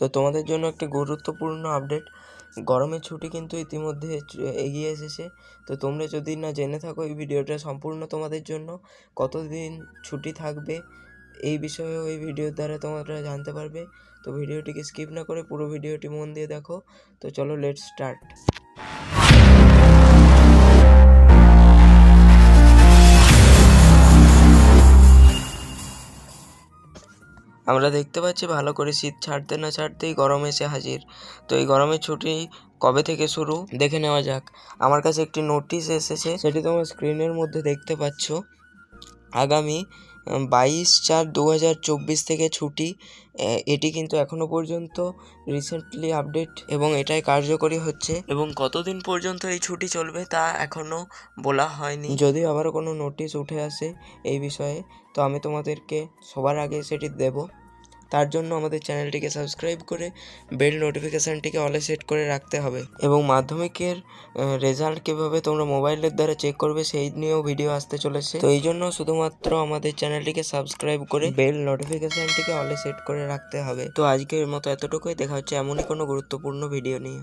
তো তোমাদের জন্য একটি গুরুত্বপূর্ণ আপডেট, গরমের ছুটি কিন্তু ইতিমধ্যে এগিয়ে এসেছে। তো তোমরা যদি না জেনে থাকো, এই ভিডিওটা সম্পূর্ণ তোমাদের জন্য। কতদিন ছুটি থাকবে এই বিষয়েও এই ভিডিওর দ্বারা তোমরা জানতে পারবে। তো ভিডিওটিকে স্কিপ না করে পুরো ভিডিওটি মন দিয়ে দেখো। তো চলো লেটস স্টার্ট। আমরা দেখতে পাচ্ছি ভালো করে শীত ছাড়তে না ছাড়তেই গরম এসে হাজির। তো এই গরমের ছুটি কবে থেকে শুরু দেখে নেওয়া যাক। আমার কাছে একটি নোটিশ এসেছে, সেটি তোমরা স্ক্রিনের মধ্যে দেখতে পাচ্ছ। আগামী 22/4/2024 থেকে ছুটি। এটি কিন্তু এখনো পর্যন্ত রিসেন্টলি আপডেট এবং এটাই কার্যকরী হচ্ছে, এবং কতদিন পর্যন্ত এই ছুটি চলবে তা এখনো বলা হয়নি। যদি আবার কোনো নোটিশ উঠে আসে এই বিষয়ে, তো আমি তোমাদেরকে সবার আগে সেটি দেব। তার জন্য আমাদের চ্যানেলটিকে সাবস্ক্রাইব করে বেল নোটিফিকেশানটিকে অলে সেট করে রাখতে হবে। এবং মাধ্যমিকের রেজাল্ট কীভাবে তোমরা মোবাইলের দ্বারা চেক করবে সেই নিয়েও ভিডিও আসতে চলেছে। তো এই জন্য শুধুমাত্র আমাদের চ্যানেলটিকে সাবস্ক্রাইব করে বেল নোটিফিকেশানটিকে অলে সেট করে রাখতে হবে। তো আজকের মতো এতটুকুই, দেখা হচ্ছে এমনই কোনো গুরুত্বপূর্ণ ভিডিও নিয়ে।